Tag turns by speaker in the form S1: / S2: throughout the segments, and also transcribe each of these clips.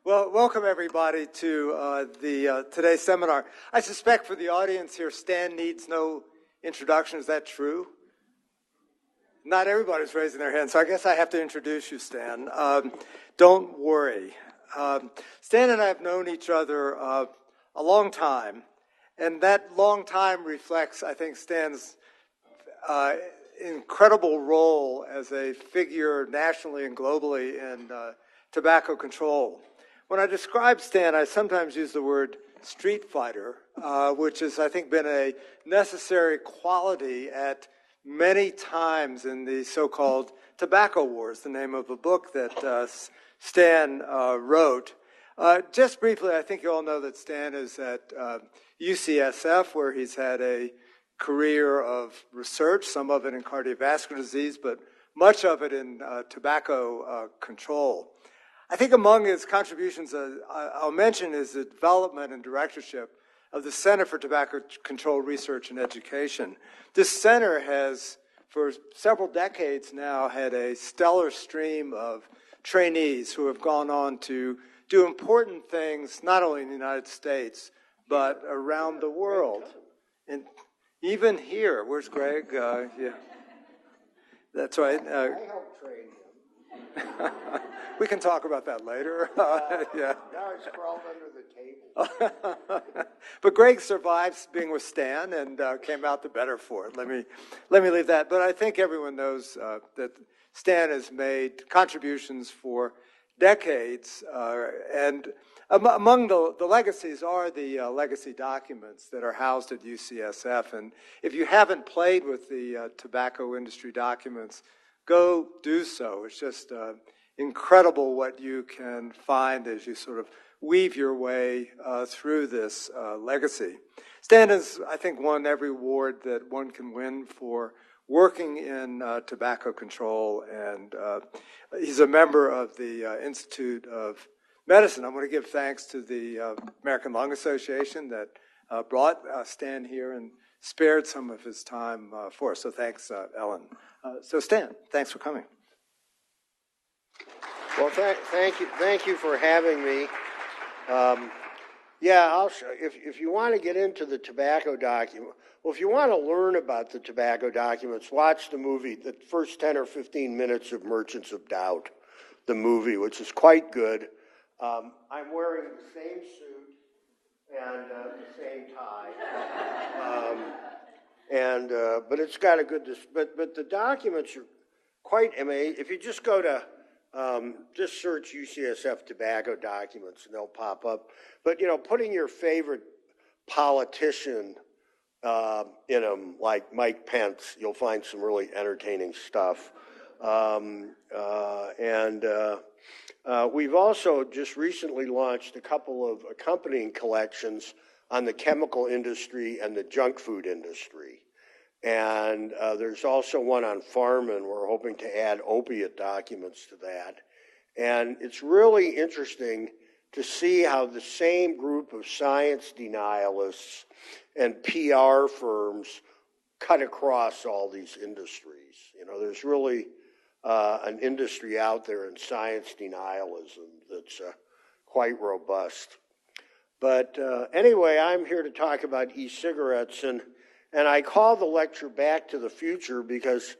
S1: Well, welcome everybody to today's seminar. I suspect for the audience here, Stan needs no introduction. Is that true? Not everybody's raising their hand, so I guess I have to introduce you, Stan. Don't worry. Stan and I have known each other a long time, and that long time reflects, I think, Stan's incredible role as a figure nationally and globally in tobacco control. When I describe Stan, I sometimes use the word street fighter, which has, I think, been a necessary quality at many times in the so-called tobacco wars, the name of a book that Stan wrote. Just briefly, I think you all know that Stan is at UCSF, where he's had a career of research, some of it in cardiovascular disease, but much of it in tobacco control. I think among his contributions I'll mention is the development and directorship of the Center for Tobacco Control Research and Education. This center has, for several decades now, had a stellar stream of trainees who have gone on to do important things, not only in the United States, but around the world. And even here, where's Greg? Yeah, that's right.
S2: I helped train him.
S1: We can talk about that later. Yeah.
S2: Now he's crawled under the table.
S1: But Greg survived being with Stan and came out the better for it. Let me leave that. But I think everyone knows that Stan has made contributions for decades, and among the legacies are the legacy documents that are housed at UCSF. And if you haven't played with the tobacco industry documents, go do so. It's just incredible what you can find as you sort of weave your way through this legacy. Stan has, I think, won every award that one can win for working in tobacco control, and he's a member of the Institute of Medicine. I want to give thanks to the American Lung Association that brought Stan here and spared some of his time for us. So thanks, Ellen. So Stan, thanks for coming.
S2: Well, thank you for having me. Yeah, I'll show, if you want to get into the tobacco document, well, if you want to learn about the tobacco documents, watch the movie, the first 10 or 15 minutes of Merchants of Doubt, the movie, which is quite good. I'm wearing the same suit and the same tie, but it's got a good. But the documents are quite amazing. If you just go to just search UCSF tobacco documents and they'll pop up. But, putting your favorite politician in them, like Mike Pence, you'll find some really entertaining stuff. We've also just recently launched a couple of accompanying collections on the chemical industry and the junk food industry. And there's also one on Farman. We're hoping to add opiate documents to that. And it's really interesting to see how the same group of science denialists and PR firms cut across all these industries. There's really an industry out there in science denialism that's quite robust. But anyway, I'm here to talk about e-cigarettes, and I call the lecture Back to the Future because,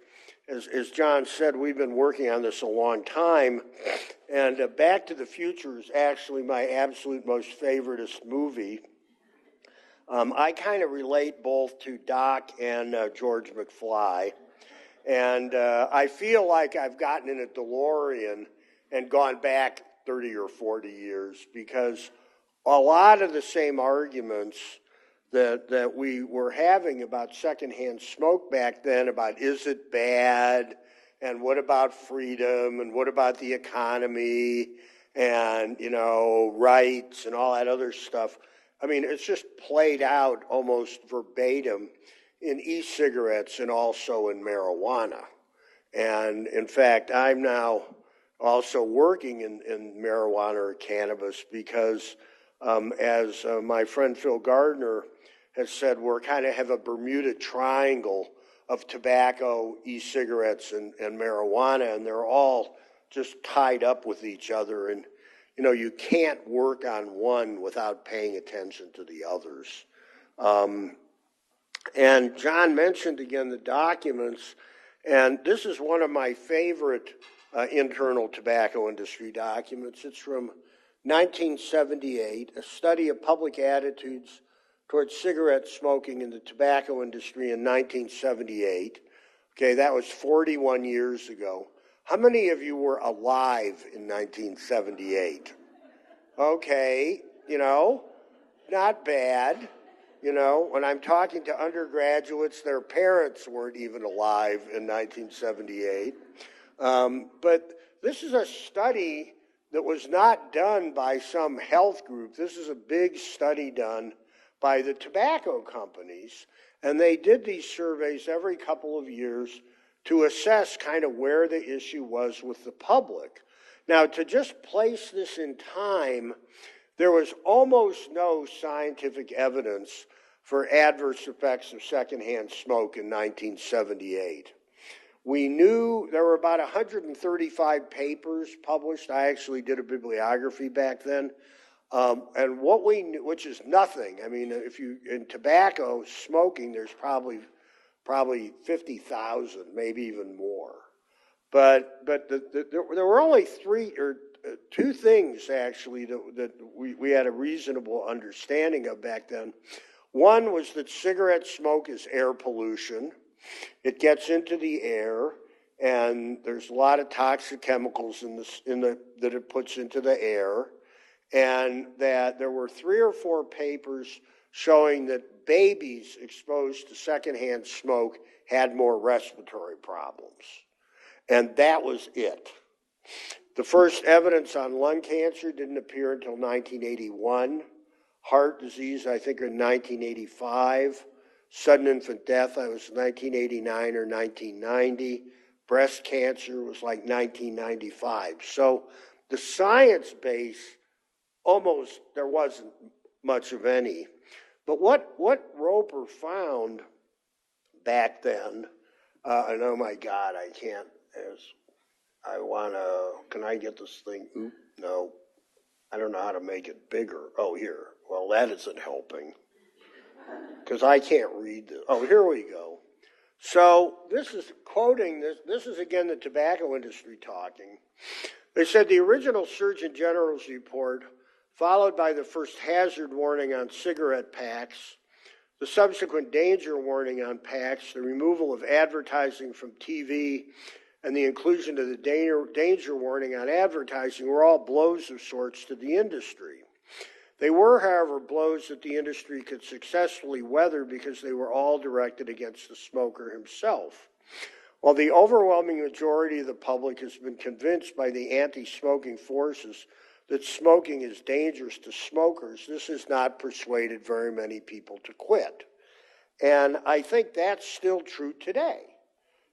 S2: as John said, we've been working on this a long time, and Back to the Future is actually my absolute most favoriteest movie. I kind of relate both to Doc and George McFly, and I feel like I've gotten in a DeLorean and gone back 30 or 40 years because a lot of the same arguments that we were having about secondhand smoke back then, about is it bad, and what about freedom, and what about the economy, and, rights, and all that other stuff. I mean, it's just played out almost verbatim in e-cigarettes and also in marijuana. And, in fact, I'm now also working in marijuana or cannabis because, as my friend Phil Gardner has said, we're kind of have a Bermuda Triangle of tobacco, e-cigarettes, and marijuana, and they're all just tied up with each other. And, you can't work on one without paying attention to the others. And John mentioned again the documents, and this is one of my favorite internal tobacco industry documents. It's from 1978, a study of public attitudes towards cigarette smoking in the tobacco industry in 1978. Okay, that was 41 years ago. How many of you were alive in 1978? Okay, not bad. When I'm talking to undergraduates, their parents weren't even alive in 1978. But this is a study that was not done by some health group. This is a big study done by the tobacco companies. And they did these surveys every couple of years to assess kind of where the issue was with the public. Now, to just place this in time, there was almost no scientific evidence for adverse effects of secondhand smoke in 1978. We knew there were about 135 papers published. I actually did a bibliography back then. And what we knew, which is nothing. I mean, in tobacco smoking, there's probably 50,000, maybe even more. But there were only two things actually that we had a reasonable understanding of back then. One was that cigarette smoke is air pollution. It gets into the air, and there's a lot of toxic chemicals that it puts into the air, and that there were 3 or 4 papers showing that babies exposed to secondhand smoke had more respiratory problems. And that was it. The first evidence on lung cancer didn't appear until 1981. Heart disease, I think, in 1985. Sudden infant death, I was 1989 or 1990. Breast cancer was like 1995. So the science base, there wasn't much of any. But what Roper found back then, and oh my God, can I get this thing? Oop, no, I don't know how to make it bigger. Oh, here. Well, that isn't helping because I can't read this. Oh, here we go. So this is quoting, this is again the tobacco industry talking. They said the original Surgeon General's report, followed by the first hazard warning on cigarette packs, the subsequent danger warning on packs, the removal of advertising from TV, and the inclusion of the danger warning on advertising were all blows of sorts to the industry. They were, however, blows that the industry could successfully weather because they were all directed against the smoker himself. While the overwhelming majority of the public has been convinced by the anti-smoking forces that smoking is dangerous to smokers, this has not persuaded very many people to quit. And I think that's still true today.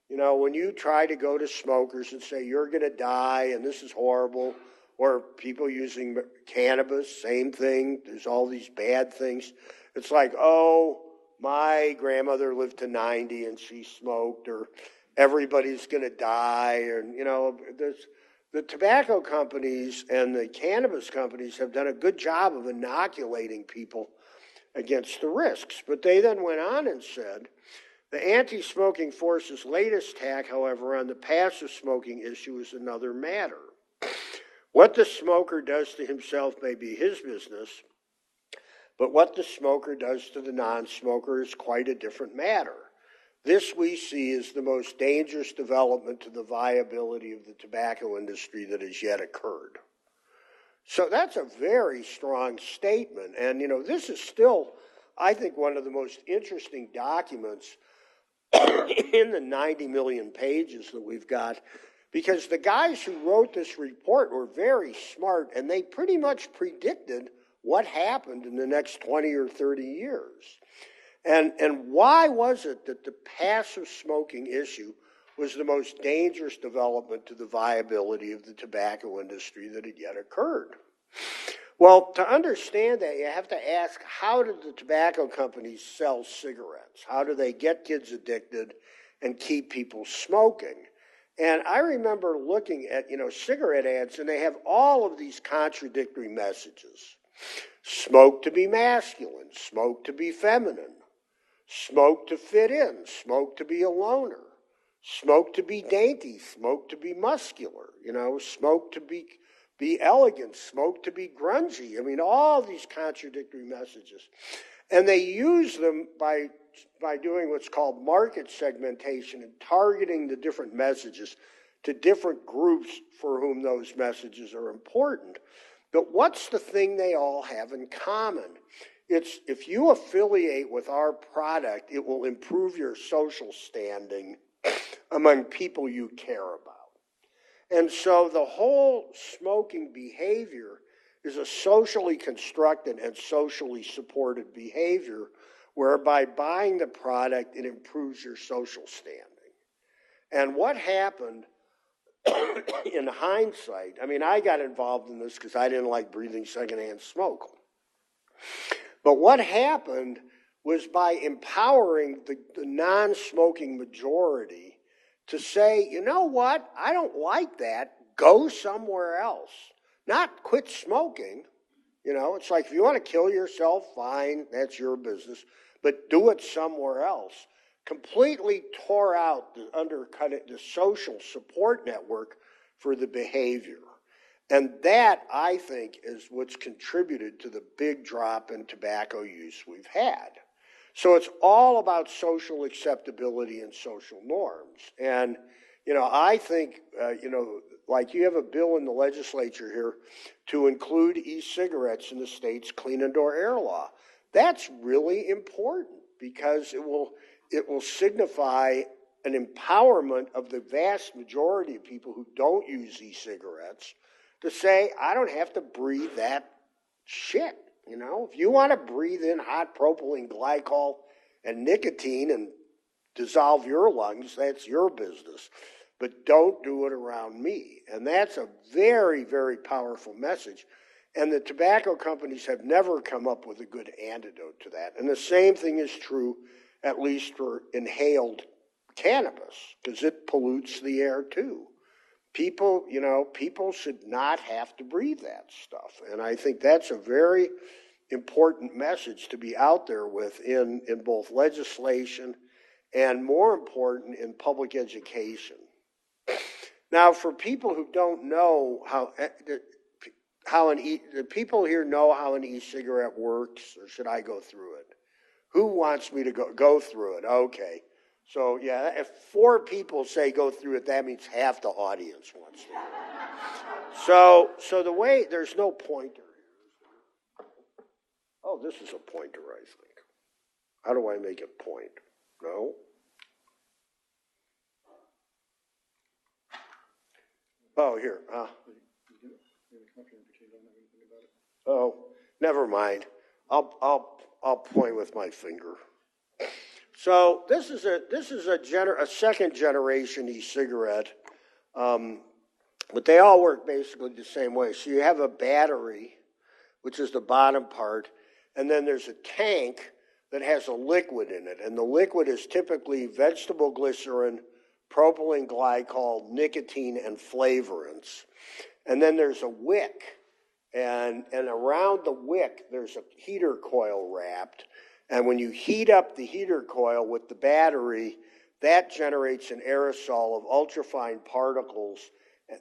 S2: When you try to go to smokers and say, you're going to die and this is horrible, or people using cannabis, same thing, there's all these bad things. It's like, oh, my grandmother lived to 90 and she smoked, or everybody's going to die, or, the tobacco companies and the cannabis companies have done a good job of inoculating people against the risks. But they then went on and said, the anti-smoking force's latest tack, however, on the passive smoking issue is another matter. What the smoker does to himself may be his business, but what the smoker does to the non-smoker is quite a different matter. This we see as the most dangerous development to the viability of the tobacco industry that has yet occurred. So that's a very strong statement. And, this is still, I think, one of the most interesting documents in the 90 million pages that we've got, because the guys who wrote this report were very smart, and they pretty much predicted what happened in the next 20 or 30 years. And why was it that the passive smoking issue was the most dangerous development to the viability of the tobacco industry that had yet occurred? Well, to understand that, you have to ask, how did the tobacco companies sell cigarettes? How do they get kids addicted and keep people smoking? And I remember looking at, cigarette ads, and they have all of these contradictory messages. Smoke to be masculine, smoke to be feminine, smoke to fit in, smoke to be a loner, smoke to be dainty, smoke to be muscular, smoke to be elegant, smoke to be grungy. I mean, all these contradictory messages. And they use them by doing what's called market segmentation and targeting the different messages to different groups for whom those messages are important. But what's the thing they all have in common? It's if you affiliate with our product, it will improve your social standing among people you care about. And so the whole smoking behavior is a socially constructed and socially supported behavior whereby buying the product, it improves your social standing. And what happened in hindsight, I mean, I got involved in this because I didn't like breathing secondhand smoke. But what happened was by empowering the non-smoking majority to say, you know what, I don't like that, go somewhere else. Not quit smoking. It's like if you want to kill yourself, fine, that's your business, but do it somewhere else. Completely tore out, undercut it, the social support network for the behavior. And that, I think, is what's contributed to the big drop in tobacco use we've had. So it's all about social acceptability and social norms. And, I think, like you have a bill in the legislature here to include e-cigarettes in the state's clean indoor air law. That's really important because it will signify an empowerment of the vast majority of people who don't use e-cigarettes to say, I don't have to breathe that shit. If you want to breathe in hot propylene glycol and nicotine and dissolve your lungs, that's your business. But don't do it around me. And that's a very, very powerful message. And the tobacco companies have never come up with a good antidote to that. And the same thing is true, at least for inhaled cannabis, because it pollutes the air too. People should not have to breathe that stuff. And I think that's a very important message to be out there with in both legislation and, more important, in public education. Now, for people who don't know do people here know how an e-cigarette works, or should I go through it? Who wants me to go through it? Okay. So, yeah, if 4 people say go through it, that means half the audience wants to. So the way, there's no pointer here. Oh, this is a pointer, I think. How do I make it point? No? Oh, here. Oh, never mind. I'll point with my finger. So this is a second generation e-cigarette, but they all work basically the same way. So you have a battery, which is the bottom part, and then there's a tank that has a liquid in it, and the liquid is typically vegetable glycerin, propylene glycol, nicotine, and flavorants. And then there's a wick, and around the wick there's a heater coil wrapped. And when you heat up the heater coil with the battery, that generates an aerosol of ultrafine particles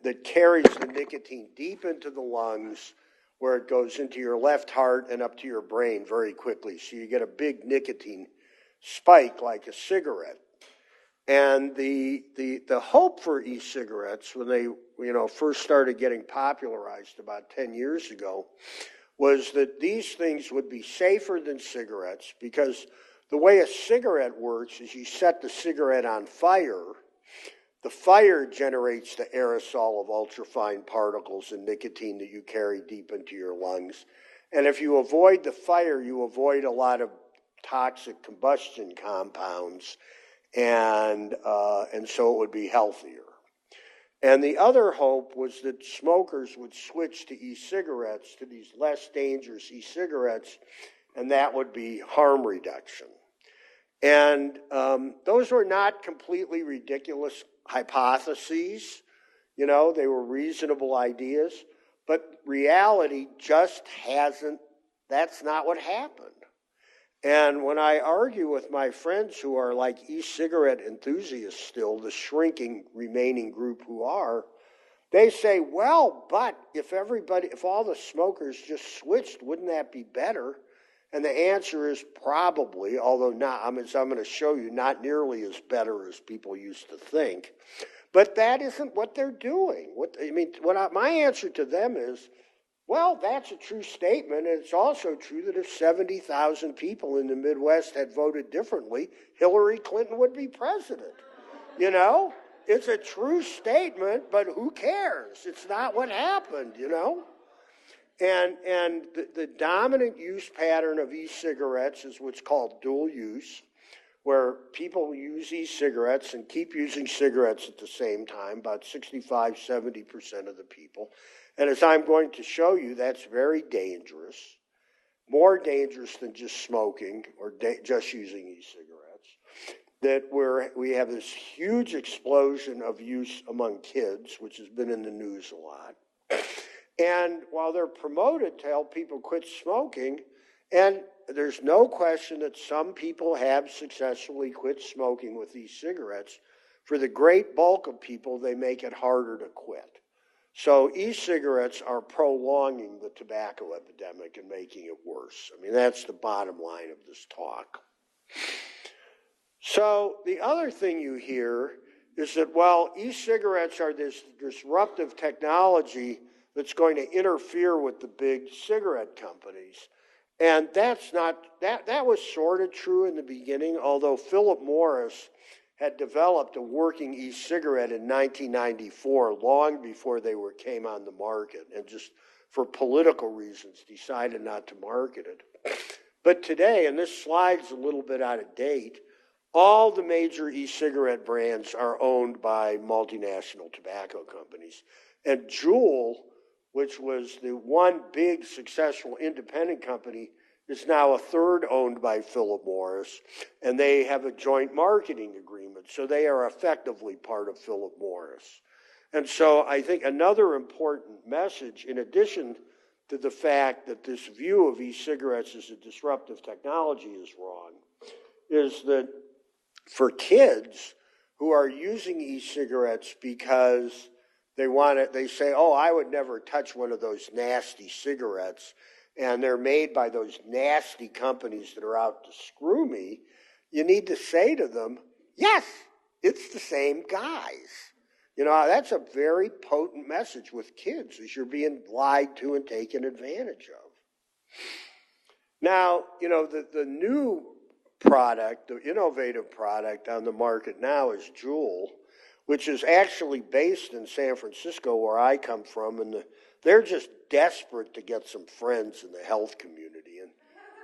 S2: that carries the nicotine deep into the lungs, where it goes into your left heart and up to your brain very quickly. So you get a big nicotine spike like a cigarette. And the hope for e-cigarettes, when they first started getting popularized about 10 years ago, was that these things would be safer than cigarettes, because the way a cigarette works is you set the cigarette on fire. The fire generates the aerosol of ultrafine particles and nicotine that you carry deep into your lungs. And if you avoid the fire, you avoid a lot of toxic combustion compounds, and so it would be healthier. And the other hope was that smokers would switch to e-cigarettes, to these less dangerous e-cigarettes, and that would be harm reduction. And those were not completely ridiculous hypotheses, you know, they were reasonable ideas, but reality just hasn't, that's not what happened. And when I argue with my friends who are like e-cigarette enthusiasts still, the shrinking remaining group who are, they say, well, but if all the smokers just switched, wouldn't that be better? And the answer is probably, although not, as I'm going to show you, not nearly as better as people used to think. But that isn't what they're doing. My answer to them is, well, that's a true statement, and it's also true that if 70,000 people in the Midwest had voted differently, Hillary Clinton would be president. You know? It's a true statement, but who cares? It's not what happened, you know? And the dominant use pattern of e-cigarettes is what's called dual use, where people use e-cigarettes and keep using cigarettes at the same time, about 65, 70% of the people. And as I'm going to show you, that's very dangerous, more dangerous than just smoking or just using e-cigarettes. That we have this huge explosion of use among kids, which has been in the news a lot. And while they're promoted to help people quit smoking, and there's no question that some people have successfully quit smoking with these cigarettes, for the great bulk of people, they make it harder to quit. So e-cigarettes are prolonging the tobacco epidemic and making it worse. I mean, that's the bottom line of this talk. So the other thing you hear is that, well, e-cigarettes are this disruptive technology that's going to interfere with the big cigarette companies. And that's not, that was sort of true in the beginning, although Philip Morris had developed a working e-cigarette in 1994, long before they came on the market, and just for political reasons decided not to market it. But today, and this slide's a little bit out of date, all the major e-cigarette brands are owned by multinational tobacco companies. And Joule, which was the one big successful independent company, is now a third owned by Philip Morris, and they have a joint marketing agreement, so they are effectively part of Philip Morris. And so I think another important message, in addition to the fact that this view of e-cigarettes as a disruptive technology is wrong, is that for kids who are using e-cigarettes because they say, oh, I would never touch one of those nasty cigarettes, and they're made by those nasty companies that are out to screw me, you need to say to them, yes, it's the same guys. You know, that's a very potent message with kids, as you're being lied to and taken advantage of. Now, you know, the new product, the innovative product on the market now is Joule, which is actually based in San Francisco, where I come from, and they're just desperate to get some friends in the health community. And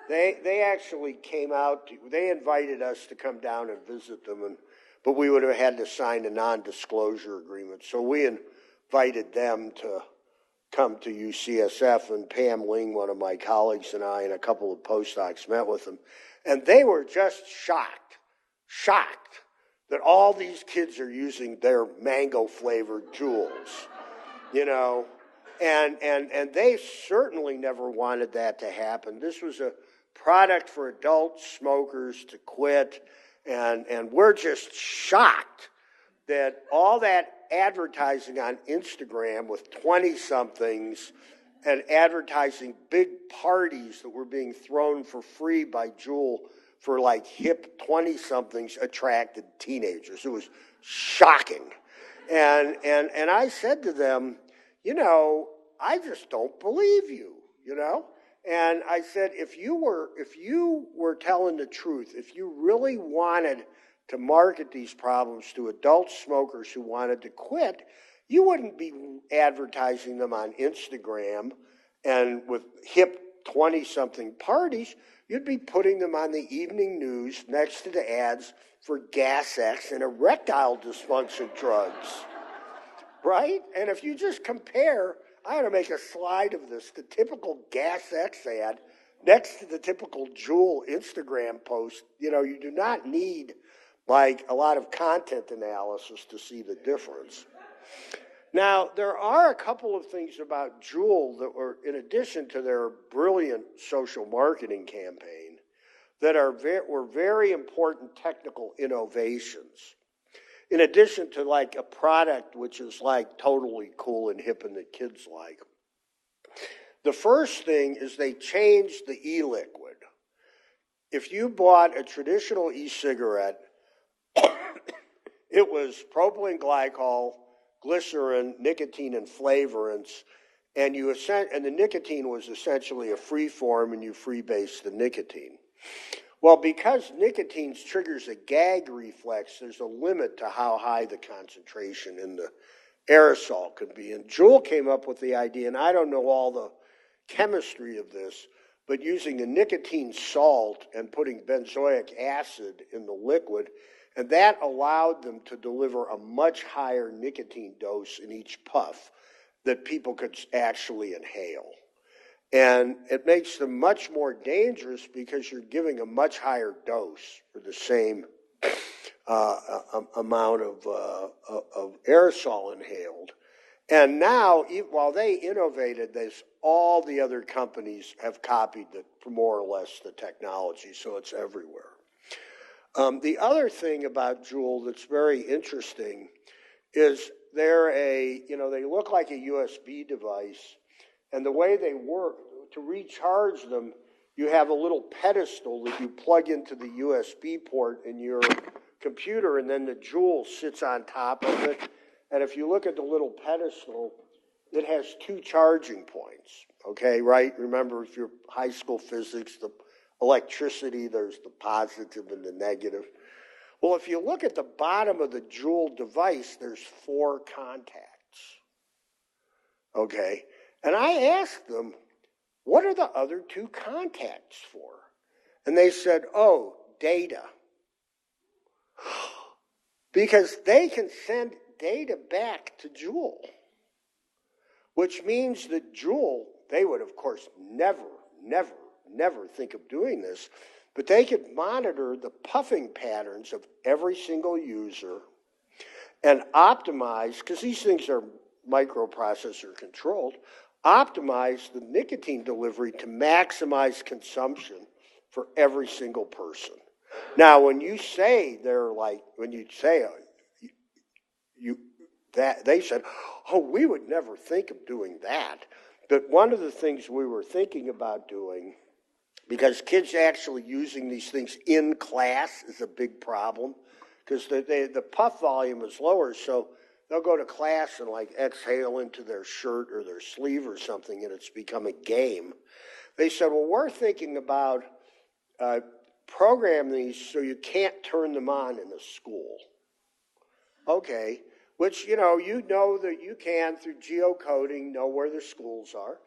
S2: they actually came out, they invited us to come down and visit them, but we would have had to sign a non-disclosure agreement. So we invited them to come to UCSF, and Pam Ling, one of my colleagues, and I and a couple of postdocs met with them. And they were just shocked that all these kids are using their mango-flavored Joules, you know. And they certainly never wanted that to happen. This was a product for adult smokers to quit, and we're just shocked that all that advertising on Instagram with 20-somethings and advertising big parties that were being thrown for free by Joule for like hip 20-somethings attracted teenagers. It was shocking. And I said to them, you know, I just don't believe you, you know? And I said, if you were telling the truth, if you really wanted to market these problems to adult smokers who wanted to quit, you wouldn't be advertising them on Instagram and with hip 20-something parties. You'd be putting them on the evening news next to the ads for Gas X and erectile dysfunction drugs, right? And if you just compare, I ought to make a slide of this, the typical Gas X ad next to the typical Joule Instagram post. You know, you do not need like a lot of content analysis to see the difference. Now, there are a couple of things about Joule that were, in addition to their brilliant social marketing campaign, that were very important technical innovations. In addition to like a product which is like totally cool and hip and that kids like. The first thing is they changed the e-liquid. If you bought a traditional e-cigarette, it was propylene glycol, glycerin, nicotine, and flavorants, and the nicotine was essentially a free form, and you freebase the nicotine. Well, because nicotine triggers a gag reflex, there's a limit to how high the concentration in the aerosol could be. And Joule came up with the idea, and I don't know all the chemistry of this, but using a nicotine salt and putting benzoic acid in the liquid, and that allowed them to deliver a much higher nicotine dose in each puff that people could actually inhale. And it makes them much more dangerous because you're giving a much higher dose for the same amount of aerosol inhaled. And now, while they innovated this, all the other companies have copied more or less the technology, so it's everywhere. The other thing about Joule that's very interesting is they look like a USB device, and the way they work, to recharge them, you have a little pedestal that you plug into the USB port in your computer, and then the Joule sits on top of it. And if you look at the little pedestal, it has 2 charging points, okay, right? Remember, if you're high school physics, the electricity, there's the positive and the negative. Well, if you look at the bottom of the Joule device, there's 4 contacts, okay? And I asked them, what are the other 2 contacts for? And they said, oh, data. Because they can send data back to Joule, which means that Joule, they would, of course, never think of doing this, but they could monitor the puffing patterns of every single user and optimize, because these things are microprocessor controlled, optimize the nicotine delivery to maximize consumption for every single person. Now, when you say they said, oh, we would never think of doing that. But one of the things we were thinking about doing, because kids actually using these things in class is a big problem, because the puff volume is lower, so they'll go to class and like exhale into their shirt or their sleeve or something, and it's become a game. They said, well, we're thinking about programming these so you can't turn them on in a school. Okay, which, you know that you can, through geocoding, know where the schools are,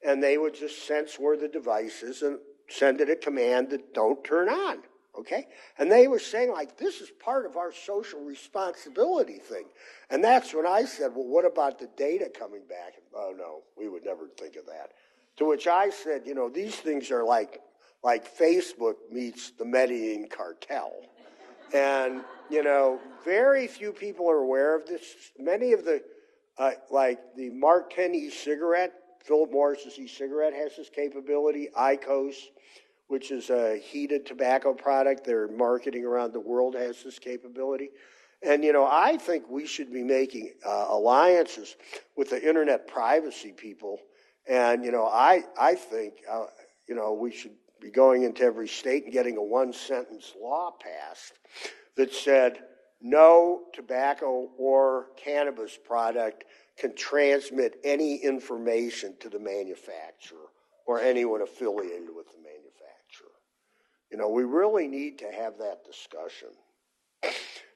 S2: and they would just sense where the device is and send it a command that don't turn on, okay? And they were saying, like, this is part of our social responsibility thing. And that's when I said, well, what about the data coming back? Oh, no, we would never think of that. To which I said, these things are like Facebook meets the Medellin cartel. And, very few people are aware of this. Many of the, like the Mark 10 e-cigarette, Philip Morris's e-cigarette has this capability. IQOS, which is a heated tobacco product they're marketing around the world, has this capability. And, I think we should be making alliances with the internet privacy people. And, I think, we should be going into every state and getting a 1-sentence law passed that said no tobacco or cannabis product can transmit any information to the manufacturer or anyone affiliated with the manufacturer. We really need to have that discussion.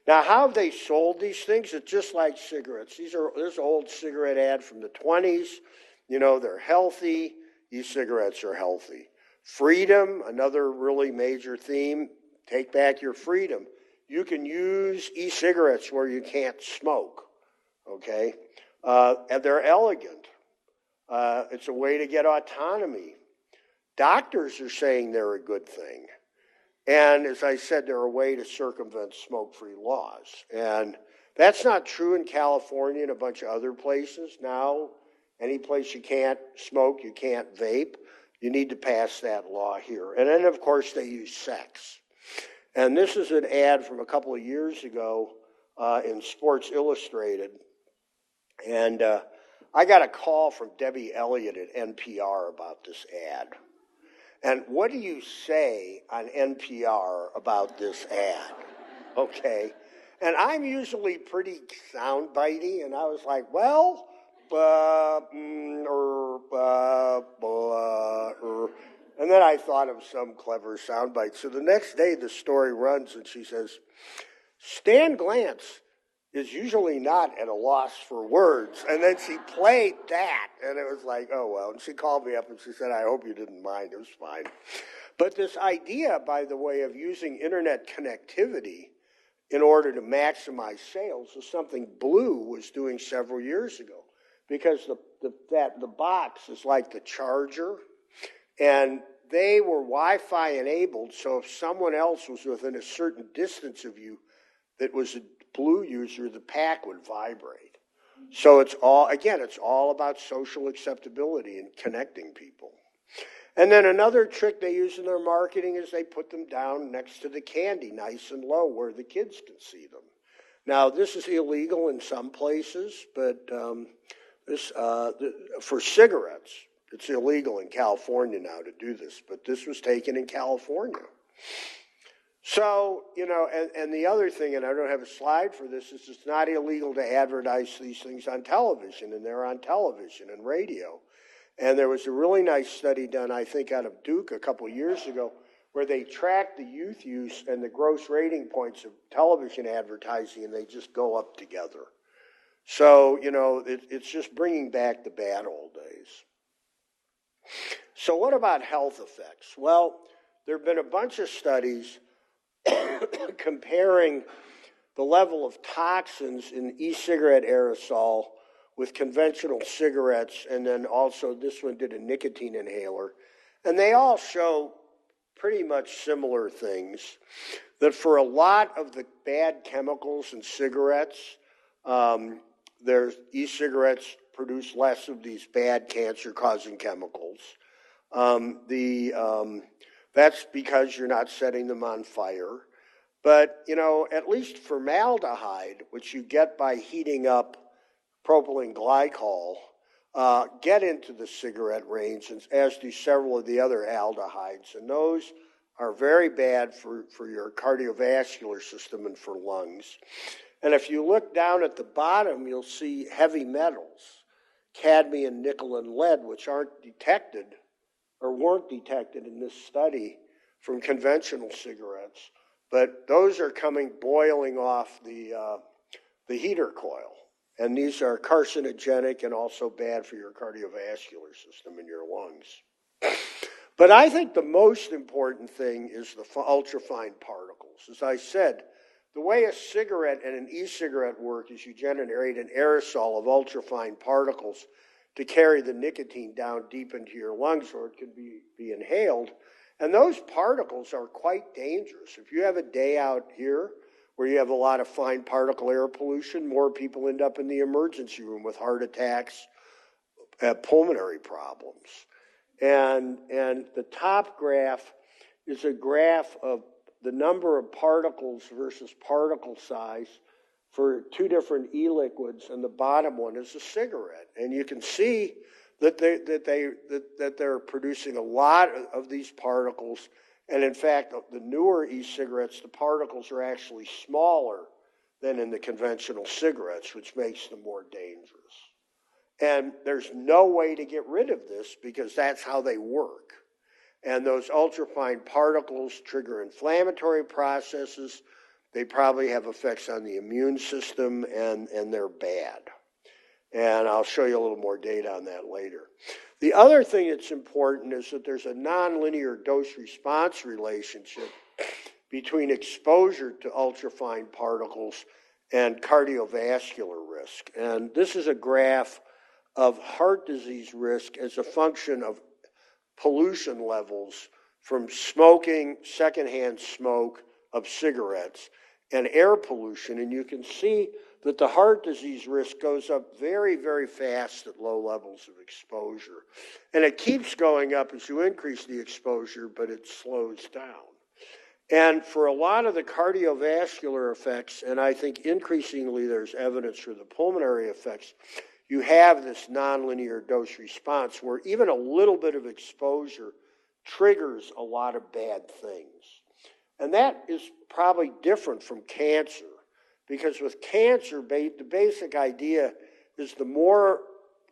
S2: Now, how have they sold these things? It's just like cigarettes. There's an old cigarette ad from the 20s. They're healthy. E-cigarettes are healthy. Freedom, another really major theme. Take back your freedom. You can use e-cigarettes where you can't smoke, okay? And they're elegant. It's a way to get autonomy. Doctors are saying they're a good thing. And as I said, they're a way to circumvent smoke-free laws. And that's not true in California and a bunch of other places. Now, any place you can't smoke, you can't vape, you need to pass that law here. And then, of course, they use sex. And this is an ad from a couple of years ago in Sports Illustrated. And I got a call from Debbie Elliott at NPR about this ad. And what do you say on NPR about this ad? Okay. And I'm usually pretty soundbitey, and I was like, well, and then I thought of some clever soundbite. So the next day the story runs, and she says, Stan Glantz is usually not at a loss for words. And then she played that, and it was like, oh, well. And she called me up and she said, I hope you didn't mind. It was fine. But this idea, by the way, of using internet connectivity in order to maximize sales is something Blue was doing several years ago, because the box is like the charger, and they were Wi-Fi enabled, so if someone else was within a certain distance of you that was a Blue user, the pack would vibrate. So it's all about social acceptability and connecting people. And then another trick they use in their marketing is they put them down next to the candy, nice and low, where the kids can see them. Now, this is illegal in some places, but for cigarettes, it's illegal in California now to do this, but this was taken in California. So, and the other thing, and I don't have a slide for this, is it's not illegal to advertise these things on television, and they're on television and radio. And there was a really nice study done, I think, out of Duke a couple of years ago, where they tracked the youth use and the gross rating points of television advertising, and they just go up together. So, it's just bringing back the bad old days. So what about health effects? Well, there have been a bunch of studies comparing the level of toxins in e-cigarette aerosol with conventional cigarettes, and then also this one did a nicotine inhaler. And they all show pretty much similar things, that for a lot of the bad chemicals in cigarettes, e-cigarettes produce less of these bad cancer-causing chemicals. That's because you're not setting them on fire. But, at least formaldehyde, which you get by heating up propylene glycol, get into the cigarette range, as do several of the other aldehydes. And those are very bad for your cardiovascular system and for lungs. And if you look down at the bottom, you'll see heavy metals, cadmium, nickel, and lead, which aren't detected or weren't detected in this study from conventional cigarettes. But those are coming boiling off the heater coil. And these are carcinogenic and also bad for your cardiovascular system and your lungs. But I think the most important thing is the ultrafine particles. As I said, the way a cigarette and an e-cigarette work is you generate an aerosol of ultrafine particles to carry the nicotine down deep into your lungs, or it can be inhaled. And those particles are quite dangerous. If you have a day out here where you have a lot of fine particle air pollution, more people end up in the emergency room with heart attacks, pulmonary problems. And the top graph is a graph of the number of particles versus particle size for two different e-liquids, and the bottom one is a cigarette. And you can see that they're producing a lot of these particles. And in fact, the newer e-cigarettes, the particles are actually smaller than in the conventional cigarettes, which makes them more dangerous. And there's no way to get rid of this because that's how they work. And those ultrafine particles trigger inflammatory processes. They probably have effects on the immune system, and they're bad. And I'll show you a little more data on that later. The other thing that's important is that there's a nonlinear dose-response relationship between exposure to ultrafine particles and cardiovascular risk. And this is a graph of heart disease risk as a function of pollution levels from smoking, secondhand smoke of cigarettes, and air pollution. And you can see that the heart disease risk goes up very, very fast at low levels of exposure. And it keeps going up as you increase the exposure, but it slows down. And for a lot of the cardiovascular effects, and I think increasingly there's evidence for the pulmonary effects, you have this nonlinear dose response where even a little bit of exposure triggers a lot of bad things. And that is probably different from cancer, because with cancer, the basic idea is the more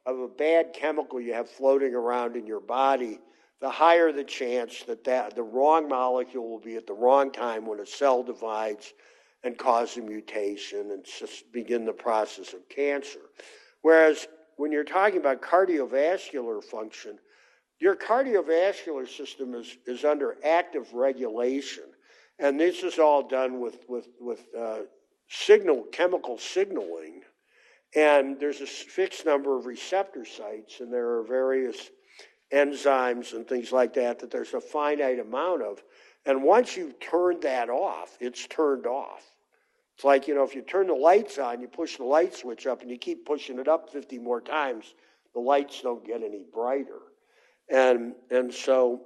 S2: of a bad chemical you have floating around in your body, the higher the chance that the wrong molecule will be at the wrong time when a cell divides and cause a mutation and just begin the process of cancer. Whereas when you're talking about cardiovascular function, your cardiovascular system is under active regulation. And this is all done with chemical signaling. And there's a fixed number of receptor sites, and there are various enzymes and things like that there's a finite amount of. And once you've turned that off, it's turned off. It's like, if you turn the lights on, you push the light switch up and you keep pushing it up 50 more times, the lights don't get any brighter. And so,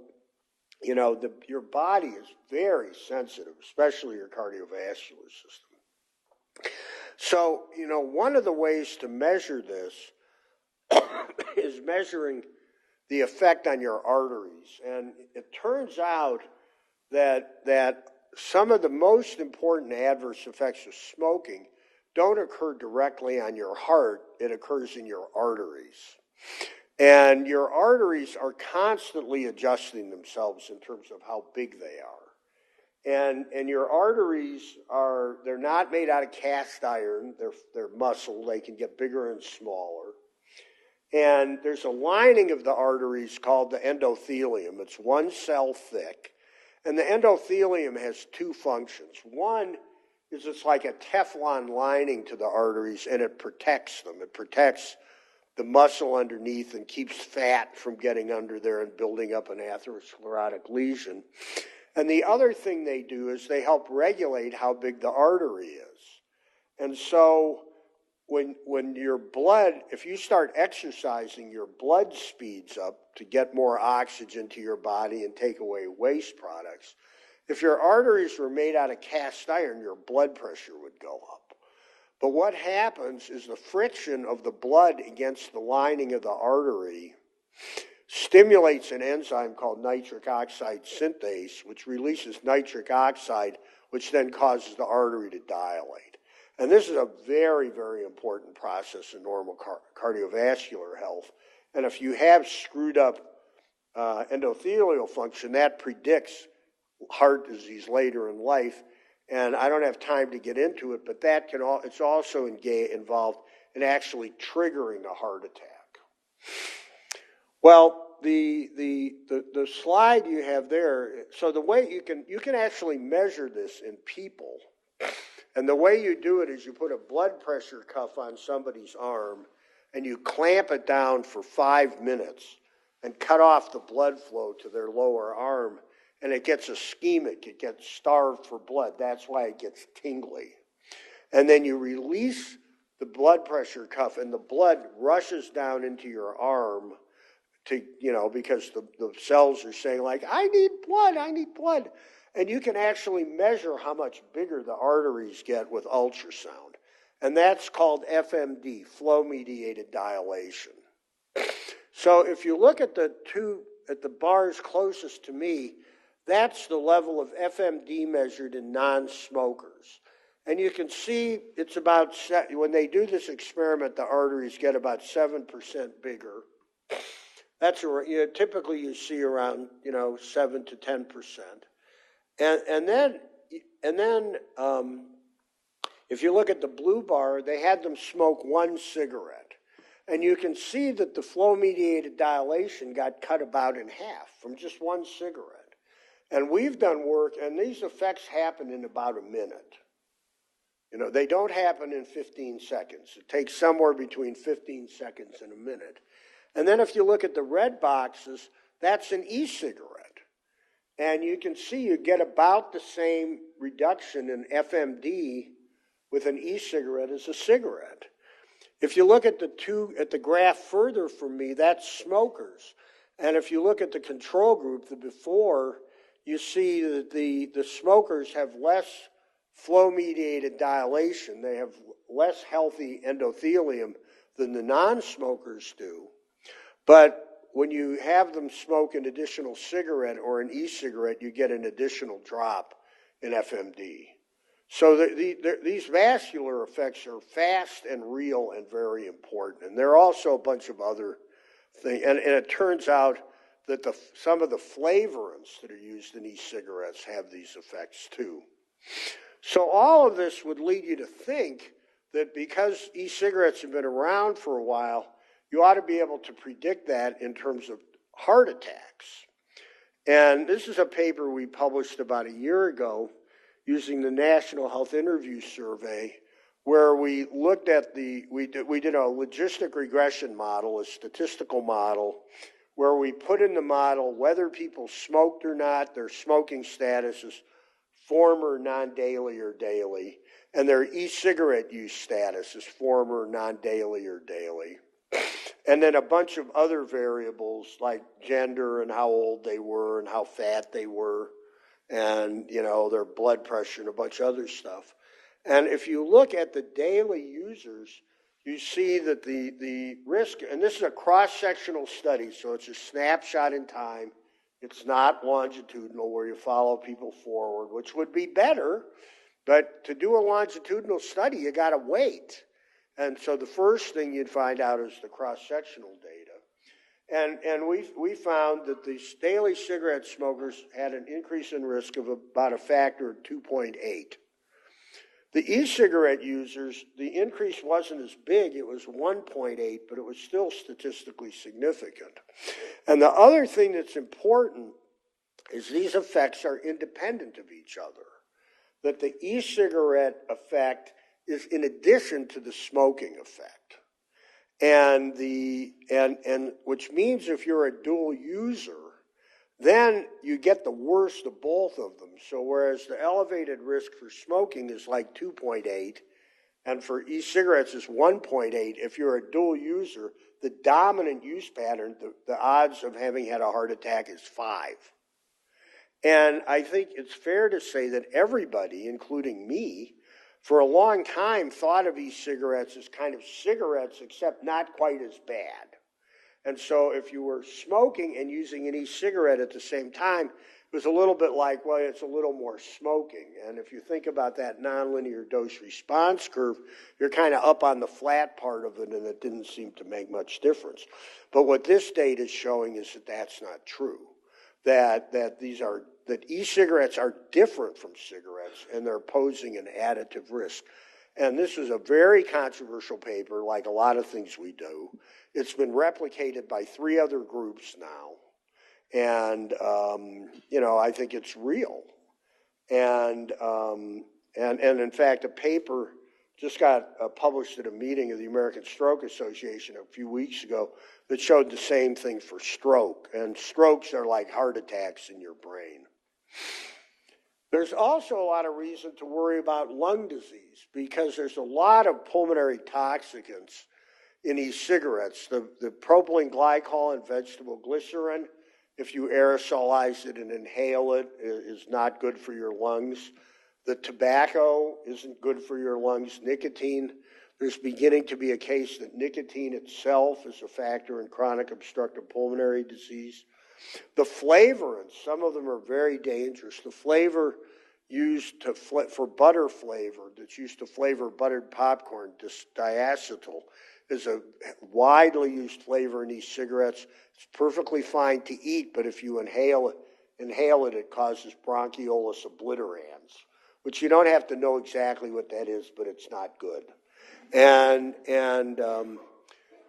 S2: your body is very sensitive, especially your cardiovascular system. So, one of the ways to measure this is measuring the effect on your arteries. And it turns out that some of the most important adverse effects of smoking don't occur directly on your heart, it occurs in your arteries. And your arteries are constantly adjusting themselves in terms of how big they are. And your arteries they're not made out of cast iron, they're muscle, they can get bigger and smaller. And there's a lining of the arteries called the endothelium. It's one cell thick. And the endothelium has two functions. One is it's like a Teflon lining to the arteries, and it protects them. It protects the muscle underneath and keeps fat from getting under there and building up an atherosclerotic lesion. And the other thing they do is they help regulate how big the artery is. And so when your blood, if you start exercising, your blood speeds up to get more oxygen to your body and take away waste products. If your arteries were made out of cast iron, your blood pressure would go up. But what happens is the friction of the blood against the lining of the artery stimulates an enzyme called nitric oxide synthase, which releases nitric oxide, which then causes the artery to dilate. And this is a very, very important process in normal cardiovascular health. And if you have screwed up endothelial function, that predicts heart disease later in life. And I don't have time to get into it, but it's also involved in actually triggering a heart attack. Well, the slide you have there, so the way you can actually measure this in people. And the way you do it is you put a blood pressure cuff on somebody's arm and you clamp it down for 5 minutes and cut off the blood flow to their lower arm, and it gets ischemic, it gets starved for blood. That's why it gets tingly. And then you release the blood pressure cuff and the blood rushes down into your arm because the cells are saying like, I need blood. And you can actually measure how much bigger the arteries get with ultrasound. And that's called FMD, flow-mediated dilation. So if you look at the bars closest to me, that's the level of FMD measured in non-smokers. And you can see it's about, when they do this experiment, the arteries get about 7% bigger. That's typically you see around 7 to 10%. And then if you look at the blue bar, they had them smoke one cigarette. And you can see that the flow-mediated dilation got cut about in half from just one cigarette. And we've done work, and these effects happen in about a minute. They don't happen in 15 seconds. It takes somewhere between 15 seconds and a minute. And then if you look at the red boxes, that's an e-cigarette. And you can see you get about the same reduction in FMD with an e-cigarette as a cigarette. If you look at the graph further from me, that's smokers. And if you look at the control group, the before, you see that the smokers have less flow-mediated dilation. They have less healthy endothelium than the non-smokers do. But when you have them smoke an additional cigarette or an e-cigarette, you get an additional drop in FMD. So these vascular effects are fast and real and very important. And there are also a bunch of other things. And it turns out that some of the flavorants that are used in e-cigarettes have these effects too. So all of this would lead you to think that because e-cigarettes have been around for a while, you ought to be able to predict that in terms of heart attacks. And this is a paper we published about a year ago using the National Health Interview Survey, where we looked at we did a logistic regression model, a statistical model, where we put in the model whether people smoked or not, their smoking status is former, non-daily, or daily, and their e-cigarette use status is former, non-daily, or daily. And then a bunch of other variables like gender and how old they were and how fat they were and, you know, their blood pressure and a bunch of other stuff. And if you look at the daily users, you see that the risk, and this is a cross-sectional study, so it's a snapshot in time. It's not longitudinal where you follow people forward, which would be better, but to do a longitudinal study, you got to wait. And so the first thing you'd find out is the cross-sectional data. And we found that these daily cigarette smokers had an increase in risk of about a factor of 2.8. The e-cigarette users, the increase wasn't as big, it was 1.8, but it was still statistically significant. And the other thing that's important is these effects are independent of each other, that the e-cigarette effect is in addition to the smoking effect. And which means if you're a dual user, then you get the worst of both of them. So whereas the elevated risk for smoking is like 2.8, and for e-cigarettes is 1.8, if you're a dual user, the dominant use pattern, the odds of having had a heart attack is 5. And I think it's fair to say that everybody, including me, for a long time thought of e-cigarettes as kind of cigarettes, except not quite as bad. And so if you were smoking and using an e-cigarette at the same time, it was a little bit like, well, it's a little more smoking. And if you think about that nonlinear dose response curve, you're kind of up on the flat part of it, and it didn't seem to make much difference. But what this data is showing is that that's not true. That e-cigarettes are different from cigarettes, and they're posing an additive risk. And this is a very controversial paper, like a lot of things we do. It's been replicated by 3 other groups now. And, I think it's real. And in fact, a paper just got published at a meeting of the American Stroke Association a few weeks ago that showed the same thing for stroke. And strokes are like heart attacks in your brain. There's also a lot of reason to worry about lung disease because there's a lot of pulmonary toxicants in e-cigarettes. The propylene glycol and vegetable glycerin, if you aerosolize it and inhale it, is not good for your lungs. The tobacco isn't good for your lungs. Nicotine, there's beginning to be a case that nicotine itself is a factor in chronic obstructive pulmonary disease. The flavorants, some of them are very dangerous. The flavor used for butter flavor that's used to flavor buttered popcorn, diacetyl, is a widely used flavor in e-cigarettes. It's perfectly fine to eat, but if you inhale it, it causes bronchiolis obliterans, which you don't have to know exactly what that is, but it's not good.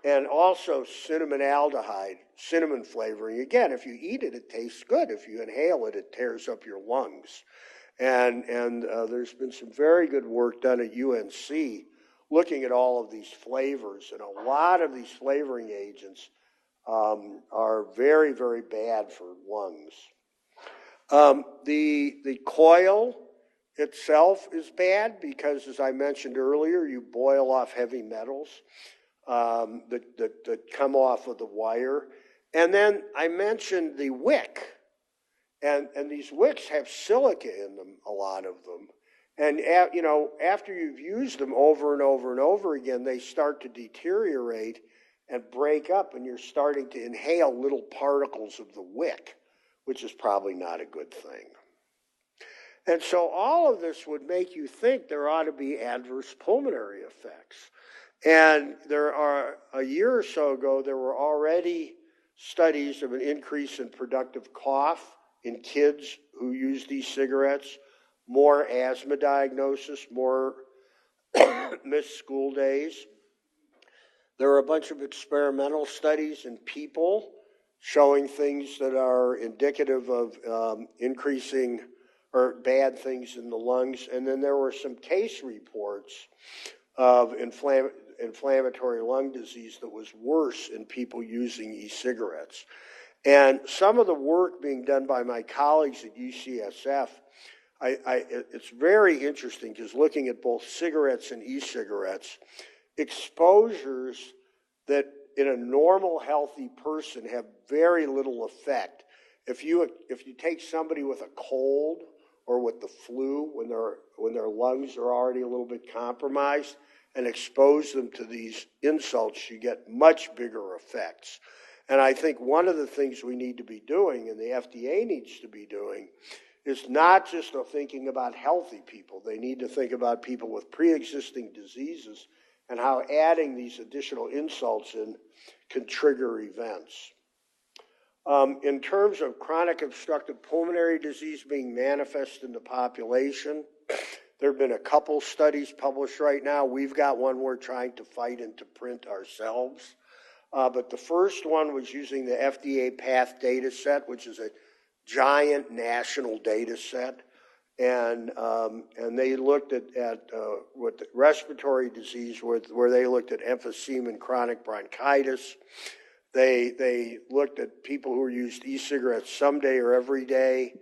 S2: And also cinnamon flavoring. Again, if you eat it, it tastes good. If you inhale it, it tears up your lungs. And there's been some very good work done at UNC looking at all of these flavors. And a lot of these flavoring agents are very, very bad for lungs. The coil itself is bad because, as I mentioned earlier, you boil off heavy metals that come off of the wire. And then I mentioned the wick. And these wicks have silica in them, a lot of them. And after you've used them over and over and over again, they start to deteriorate and break up, and you're starting to inhale little particles of the wick, which is probably not a good thing. And so all of this would make you think there ought to be adverse pulmonary effects. And a year or so ago, there were already studies of an increase in productive cough in kids who use these cigarettes, more asthma diagnosis, more missed school days. There are a bunch of experimental studies in people showing things that are indicative of increasing or bad things in the lungs. And then there were some case reports of inflammatory lung disease that was worse in people using e-cigarettes. And some of the work being done by my colleagues at UCSF, it's very interesting because looking at both cigarettes and e-cigarettes, exposures that in a normal, healthy person have very little effect. If you take somebody with a cold or with the flu when their lungs are already a little bit compromised and expose them to these insults, you get much bigger effects. And I think one of the things we need to be doing, and the FDA needs to be doing, is not just thinking about healthy people. They need to think about people with pre-existing diseases and how adding these additional insults in can trigger events. In terms of chronic obstructive pulmonary disease being manifest in the population, there have been a couple studies published right now. We've got one we're trying to fight into print ourselves. But the first one was using the FDA PATH data set, which is a giant national data set. And they looked at what the respiratory disease, where they looked at emphysema and chronic bronchitis. They looked at people who used e-cigarettes someday or every day,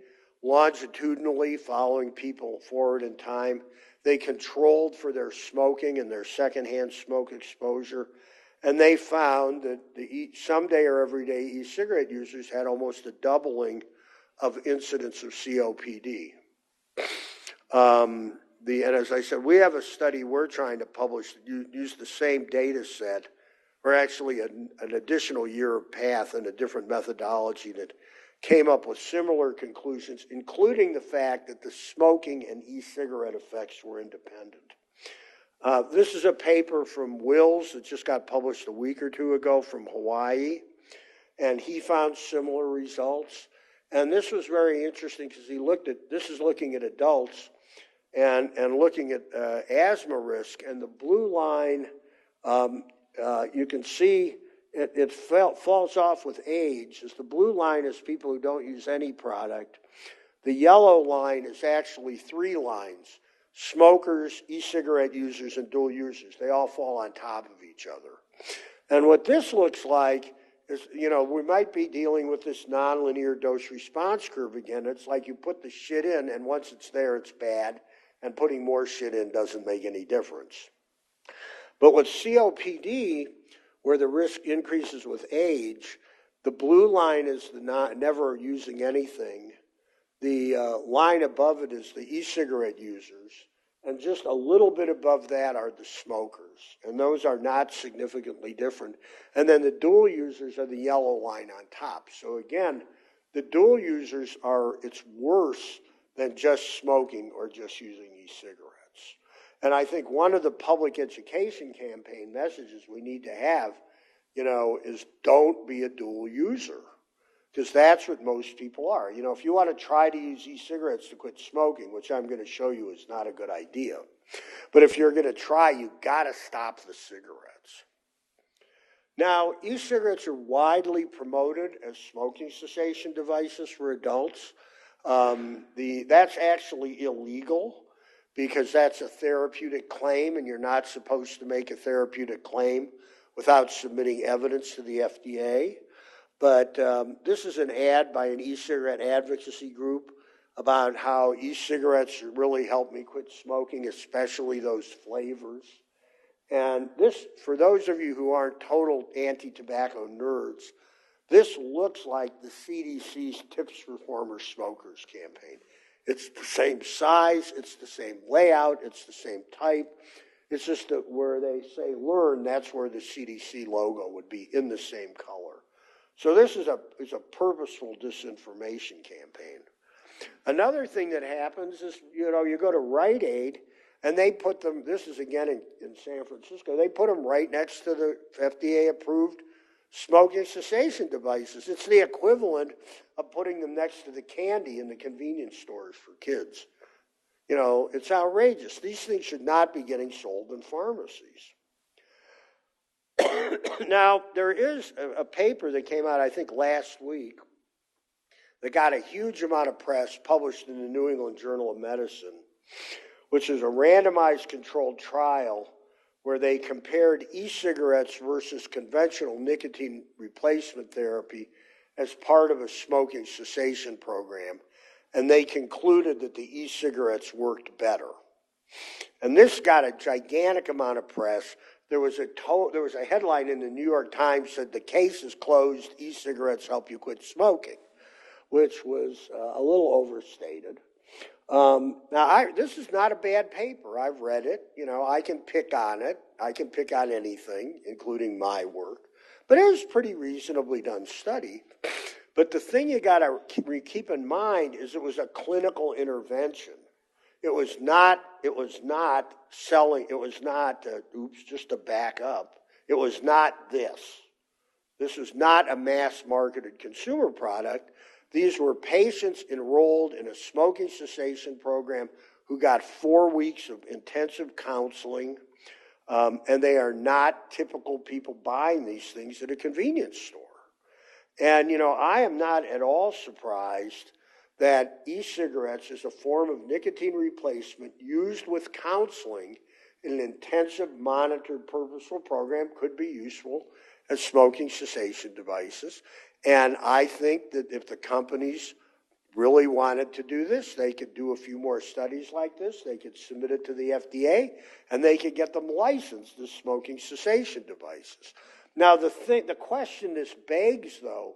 S2: longitudinally following people forward in time. They controlled for their smoking and their secondhand smoke exposure. And they found that the someday or everyday e-cigarette users had almost a doubling of incidence of COPD. And as I said, we have a study we're trying to publish that use the same data set, or actually an additional year of PATH and a different methodology that came up with similar conclusions, including the fact that the smoking and e-cigarette effects were independent. This is a paper from Wills that just got published a week or two ago from Hawaii, and he found similar results. And this was very interesting because this is looking at adults and looking at asthma risk, and the blue line, you can see it falls off with age. As the blue line is people who don't use any product. The yellow line is actually 3 lines: smokers, e-cigarette users, and dual users. They all fall on top of each other. And what this looks like is, we might be dealing with this nonlinear dose response curve again. It's like you put the shit in, and once it's there, it's bad, and putting more shit in doesn't make any difference. But with COPD, where the risk increases with age, the blue line is the never using anything. The line above it is the e-cigarette users, and just a little bit above that are the smokers, and those are not significantly different. And then the dual users are the yellow line on top. So again, the dual users it's worse than just smoking or just using e-cigarettes. And I think one of the public education campaign messages we need to have, is don't be a dual user. Because that's what most people are. If you want to try to use e-cigarettes to quit smoking, which I'm going to show you is not a good idea, but if you're going to try, you've got to stop the cigarettes. Now, e-cigarettes are widely promoted as smoking cessation devices for adults. That's actually illegal because that's a therapeutic claim, and you're not supposed to make a therapeutic claim without submitting evidence to the FDA. But this is an ad by an e-cigarette advocacy group about how e-cigarettes really help me quit smoking, especially those flavors. And this, for those of you who aren't total anti-tobacco nerds, this looks like the CDC's Tips for Former Smokers campaign. It's the same size, it's the same layout, it's the same type. It's just that where they say learn, that's where the CDC logo would be in the same color. So this is a purposeful disinformation campaign. Another thing that happens is, you go to Rite Aid, and they put them, this is again in San Francisco, they put them right next to the FDA-approved smoking cessation devices. It's the equivalent of putting them next to the candy in the convenience stores for kids. It's outrageous. These things should not be getting sold in pharmacies. Now, there is a paper that came out, I think, last week that got a huge amount of press published in the New England Journal of Medicine, which is a randomized controlled trial where they compared e-cigarettes versus conventional nicotine replacement therapy as part of a smoking cessation program, and they concluded that the e-cigarettes worked better. And this got a gigantic amount of press. There was a headline in the New York Times that the case is closed, e-cigarettes help you quit smoking, which was a little overstated. Now, this is not a bad paper. I've read it. I can pick on it. I can pick on anything, including my work. But it was a pretty reasonably done study. But the thing you got to keep in mind is it was a clinical intervention. It was not selling. It was not, just to back up, it was not this. This was not a mass-marketed consumer product. These were patients enrolled in a smoking cessation program who got 4 weeks of intensive counseling, and they are not typical people buying these things at a convenience store. And, I am not at all surprised that e-cigarettes as a form of nicotine replacement used with counseling in an intensive monitored purposeful program could be useful as smoking cessation devices. And I think that if the companies really wanted to do this, they could do a few more studies like this. They could submit it to the FDA, and they could get them licensed as smoking cessation devices. Now, the question this begs, though,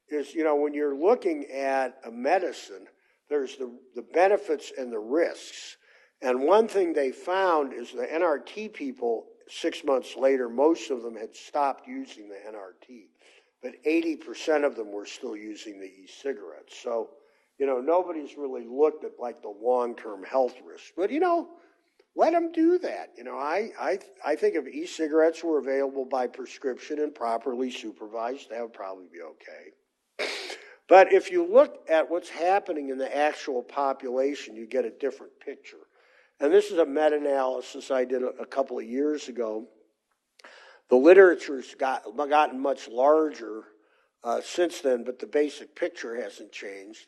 S2: is, when you're looking at a medicine, there's the benefits and the risks. And one thing they found is the NRT people, 6 months later, most of them had stopped using the NRT. But 80% of them were still using the e-cigarettes. So, nobody's really looked at the long-term health risks. But, let them do that. I think if e-cigarettes were available by prescription and properly supervised, that would probably be okay. But if you look at what's happening in the actual population, you get a different picture. And this is a meta-analysis I did a couple of years ago. The literature's gotten much larger since then, but the basic picture hasn't changed.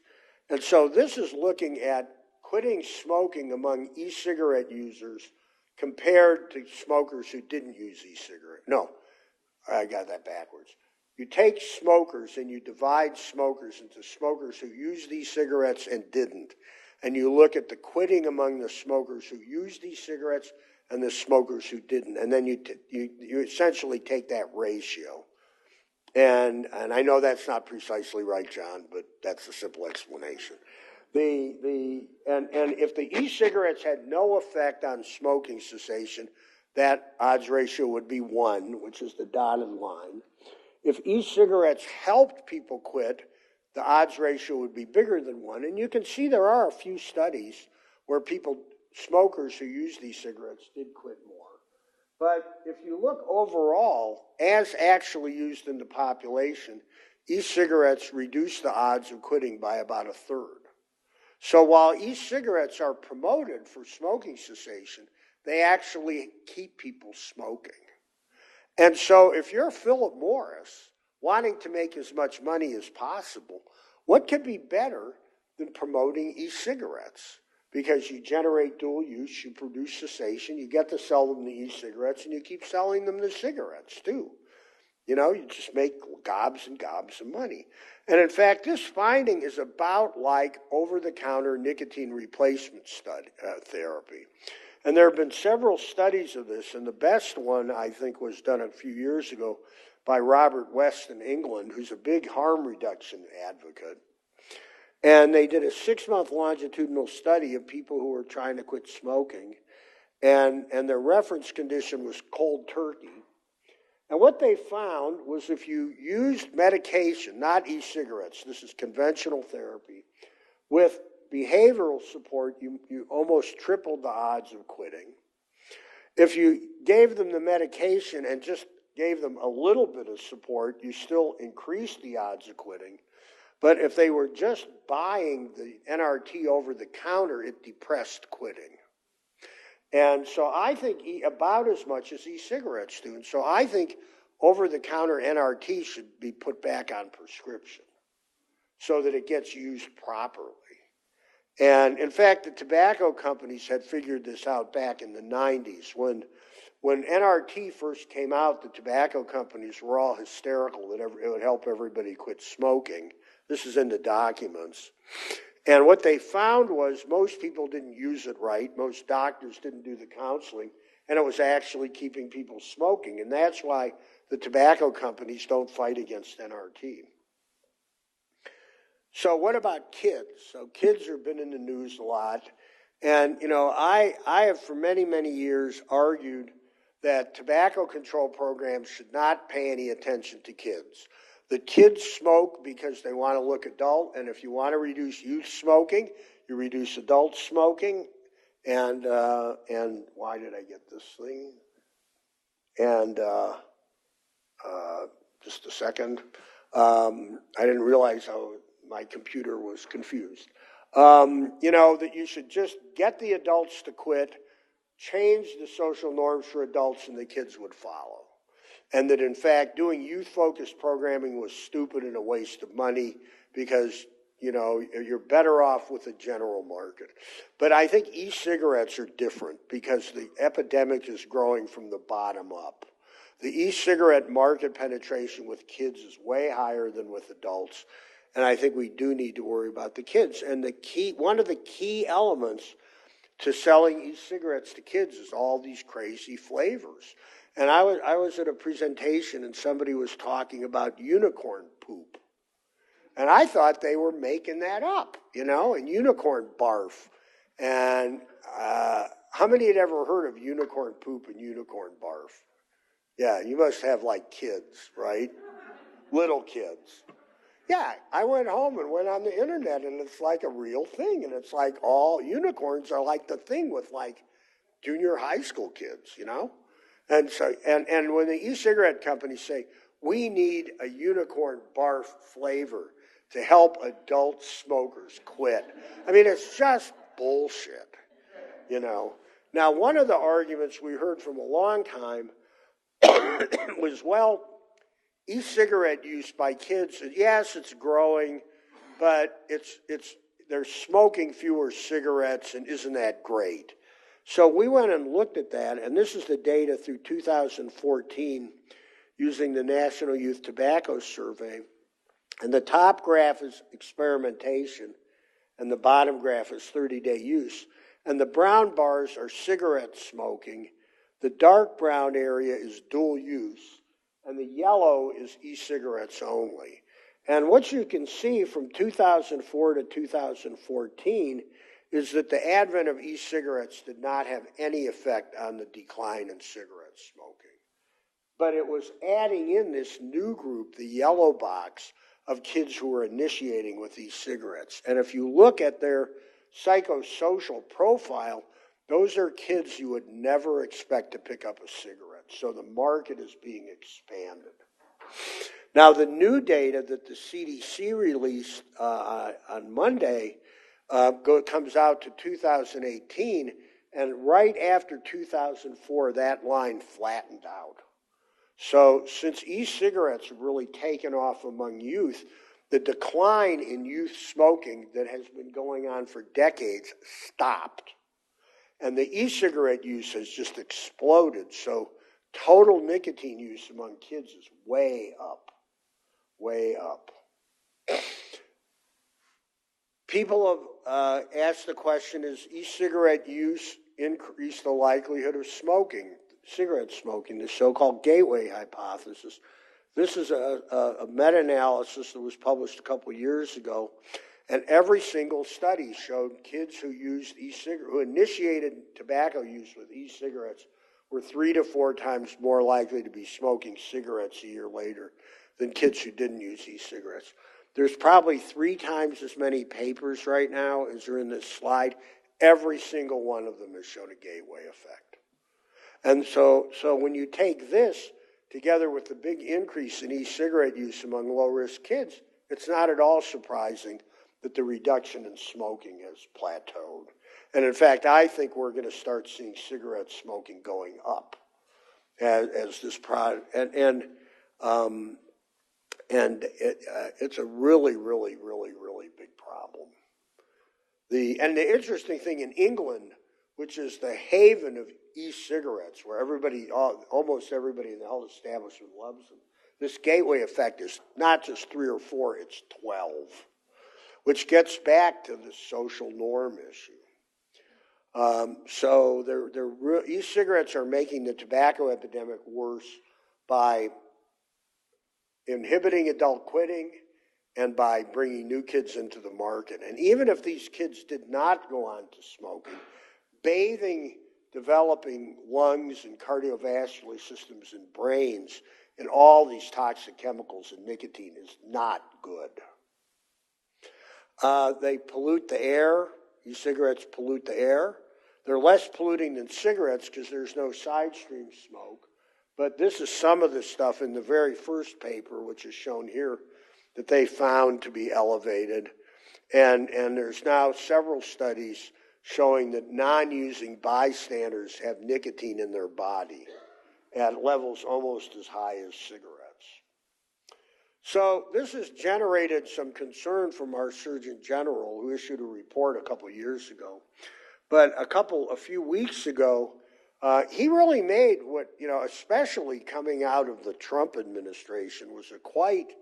S2: And so this is looking at quitting smoking among e-cigarette users compared to smokers who didn't use e-cigarette. No, I got that backwards. You take smokers and you divide smokers into smokers who used e-cigarettes and didn't. And you look at the quitting among the smokers who used e-cigarettes and the smokers who didn't. And then you essentially take that ratio. And I know that's not precisely right, John, but that's a simple explanation. And if the e-cigarettes had no effect on smoking cessation, that odds ratio would be 1, which is the dotted line. If e-cigarettes helped people quit, the odds ratio would be bigger than 1. And you can see there are a few studies where smokers who used e-cigarettes did quit more. But if you look overall, as actually used in the population, e-cigarettes reduce the odds of quitting by about 1/3. So while e-cigarettes are promoted for smoking cessation, they actually keep people smoking. And so if you're Philip Morris, wanting to make as much money as possible, what could be better than promoting e-cigarettes? Because you generate dual use, you produce cessation, you get to sell them the e-cigarettes, and you keep selling them the cigarettes too. You know, you just make gobs and gobs of money. And in fact, this finding is about like over-the-counter nicotine replacement therapy. And there have been several studies of this, and the best one, I think, was done a few years ago by Robert West in England, who's a big harm reduction advocate. And they did a 6-month longitudinal study of people who were trying to quit smoking, and their reference condition was cold turkey. And what they found was if you used medication, not e-cigarettes, this is conventional therapy, with behavioral support, you almost tripled the odds of quitting. If you gave them the medication and just gave them a little bit of support, you still increased the odds of quitting. But if they were just buying the NRT over the counter, it depressed quitting. And so I think about as much as e-cigarettes do. And so I think over-the-counter NRT should be put back on prescription so that it gets used properly. And in fact, the tobacco companies had figured this out back in the 90s. When NRT first came out, the tobacco companies were all hysterical that it would help everybody quit smoking. This is in the documents. And what they found was most people didn't use it right. Most doctors didn't do the counseling. And it was actually keeping people smoking. And that's why the tobacco companies don't fight against NRT. So what about kids? So kids have been in the news a lot. And, you know, I have for many, many years argued that tobacco control programs should not pay any attention to kids. The kids smoke because they want to look adult, and if you want to reduce youth smoking, you reduce adult smoking. And why did I get this thing? And just a second. I didn't realize how my computer was confused. You know, that you should just get the adults to quit, change the social norms for adults, and the kids would follow. And that, in fact, doing youth-focused programming was stupid and a waste of money because, you know, you're better off with the general market. But I think e-cigarettes are different because the epidemic is growing from the bottom up. The e-cigarette market penetration with kids is way higher than with adults. And I think we do need to worry about the kids. And one of the key elements to selling e-cigarettes to kids is all these crazy flavors. And I was at a presentation and somebody was talking about unicorn poop. And I thought they were making that up, you know, and unicorn barf. And how many had ever heard of unicorn poop and unicorn barf? Yeah, you must have like kids, right? Little kids. Yeah, I went home and went on the internet and it's like a real thing. And it's like all unicorns are like the thing with like junior high school kids, you know? And so, and when the e-cigarette companies say, we need a unicorn barf flavor to help adult smokers quit. I mean, it's just bullshit, you know? Now, one of the arguments we heard from a long time was, well, e-cigarette use by kids, yes, it's growing, but they're smoking fewer cigarettes, and isn't that great? So we went and looked at that, and this is the data through 2014 using the National Youth Tobacco Survey. And the top graph is experimentation, and the bottom graph is 30-day use. And the brown bars are cigarette smoking. The dark brown area is dual use, and the yellow is e-cigarettes only. And what you can see from 2004 to 2014 is that the advent of e-cigarettes did not have any effect on the decline in cigarette smoking. But it was adding in this new group, the yellow box, of kids who were initiating with e-cigarettes. And if you look at their psychosocial profile, those are kids you would never expect to pick up a cigarette. So the market is being expanded. Now, the new data that the CDC released on Monday comes out to 2018, and right after 2004, that line flattened out. So since e-cigarettes have really taken off among youth, the decline in youth smoking that has been going on for decades stopped. And the e-cigarette use has just exploded. So Total nicotine use among kids is way up, way up. People have asked the question, is e-cigarette use increase the likelihood of smoking, cigarette smoking, the so-called gateway hypothesis? This is a meta-analysis that was published a couple years ago, and every single study showed kids who used who initiated tobacco use with e-cigarettes were 3 to 4 times more likely to be smoking cigarettes a year later than kids who didn't use e-cigarettes. There's probably 3 times as many papers right now as are in this slide. Every single one of them has shown a gateway effect. And so when you take this together with the big increase in e-cigarette use among low-risk kids, it's not at all surprising that the reduction in smoking has plateaued. And in fact, I think we're going to start seeing cigarette smoking going up as this product, and it's a really, really, really, really big problem. And the interesting thing in England, which is the haven of e-cigarettes, where almost everybody in the health establishment loves them, this gateway effect is not just 3 or 4, it's 12, which gets back to the social norm issue. So e-cigarettes are making the tobacco epidemic worse by inhibiting adult quitting and by bringing new kids into the market. And even if these kids did not go on to smoking, bathing developing lungs and cardiovascular systems and brains in all these toxic chemicals and nicotine is not good. They pollute the air. E-cigarettes pollute the air. They're less polluting than cigarettes because there's no side stream smoke. But this is some of the stuff in the very first paper, which is shown here, that they found to be elevated. And there's now several studies showing that non-using bystanders have nicotine in their body at levels almost as high as cigarettes. So this has generated some concern from our Surgeon General, who issued a report a couple of years ago. But a few weeks ago, he really made what, especially coming out of the Trump administration, was a quite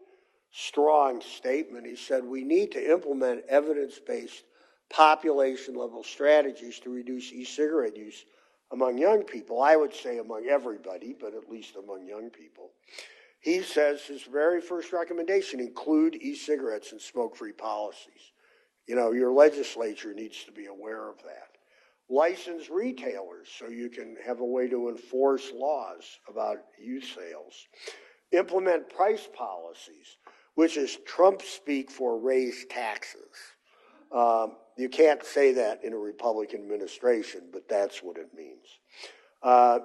S2: strong statement. He said, we need to implement evidence-based population-level strategies to reduce e-cigarette use among young people. I would say among everybody, but at least among young people. He says his very first recommendation, include e-cigarettes in smoke-free policies. Your legislature needs to be aware of that. License retailers so you can have a way to enforce laws about youth sales. Implement price policies, which is Trump speak for raise taxes. You can't say that in a Republican administration, but that's what it means.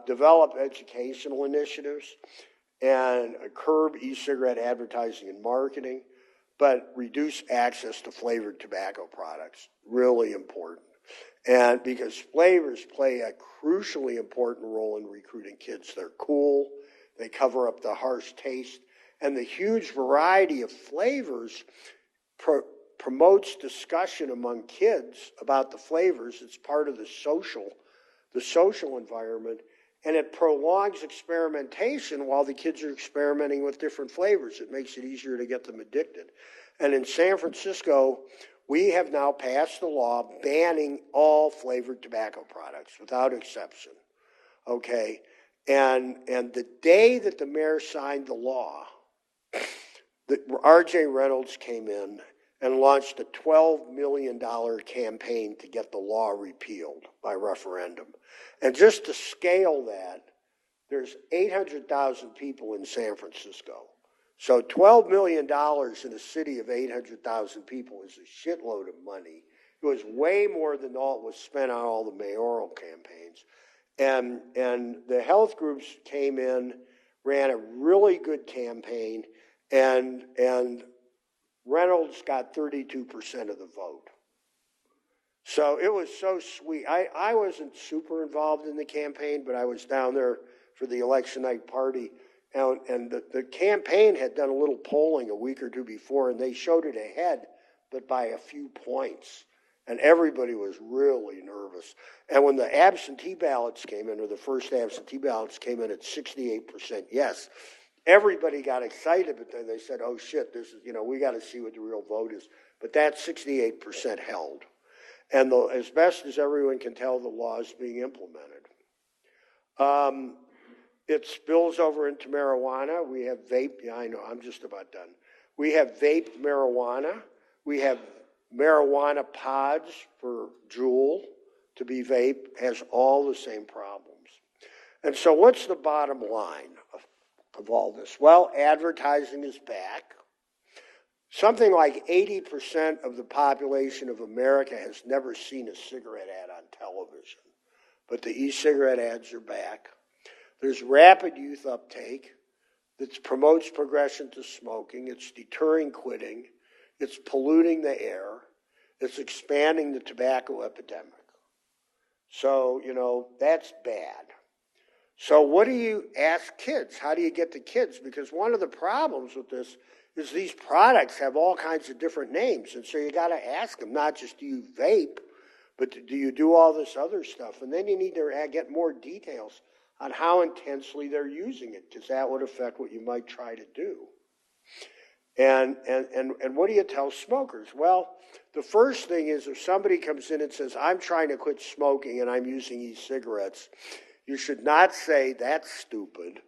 S2: Develop educational initiatives and curb e-cigarette advertising and marketing, but reduce access to flavored tobacco products. Really important. And because flavors play a crucially important role in recruiting kids. They're cool, they cover up the harsh taste, and the huge variety of flavors promotes discussion among kids about the flavors. It's part of the social environment, and it prolongs experimentation while the kids are experimenting with different flavors. It makes it easier to get them addicted. And in San Francisco, we have now passed a law banning all flavored tobacco products without exception, okay? And the day that the mayor signed the law, R.J. Reynolds came in and launched a $12 million campaign to get the law repealed by referendum. And just to scale that, there's 800,000 people in San Francisco. So $12 million in a city of 800,000 people is a shitload of money. It was way more than all it was spent on all the mayoral campaigns. And the health groups came in, ran a really good campaign, and Reynolds got 32% of the vote. So it was so sweet. I wasn't super involved in the campaign, but I was down there for the election night party. And the campaign had done a little polling a week or two before, and they showed it ahead, but by a few points. And everybody was really nervous. And when the absentee ballots came in, or the first absentee ballots came in at 68% yes, everybody got excited, but then they said, oh shit, this is, we got to see what the real vote is. But that 68% held. And as best as everyone can tell, the law is being implemented. It spills over into marijuana. We have vape. Yeah, I know, I'm just about done. We have vaped marijuana. We have marijuana pods for Joule to be vape, has all the same problems. And so what's the bottom line of all this? Well, advertising is back. Something like 80% of the population of America has never seen a cigarette ad on television, but the e-cigarette ads are back. There's rapid youth uptake that promotes progression to smoking. It's deterring quitting. It's polluting the air. It's expanding the tobacco epidemic. So, that's bad. So what do you ask kids? How do you get the kids? Because one of the problems with this is these products have all kinds of different names. And so you got to ask them, not just do you vape, but do you do all this other stuff? And then you need to get more details on how intensely they're using it, because that would affect what you might try to do. And what do you tell smokers? Well, the first thing is if somebody comes in and says, I'm trying to quit smoking and I'm using e-cigarettes, you should not say, that's stupid.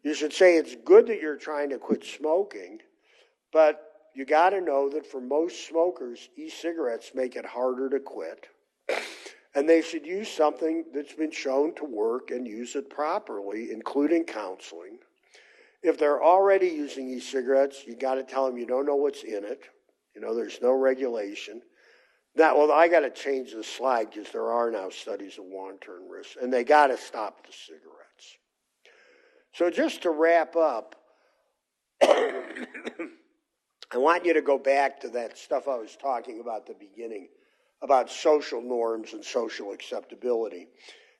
S2: You should say, it's good that you're trying to quit smoking, but you got to know that for most smokers, e-cigarettes make it harder to quit. And they should use something that's been shown to work and use it properly, including counseling. If they're already using e-cigarettes, you got to tell them you don't know what's in it. There's no regulation. I got to change the slide because there are now studies of long-term risks, and they got to stop the cigarettes. So just to wrap up, I want you to go back to that stuff I was talking about at the beginning, about social norms and social acceptability.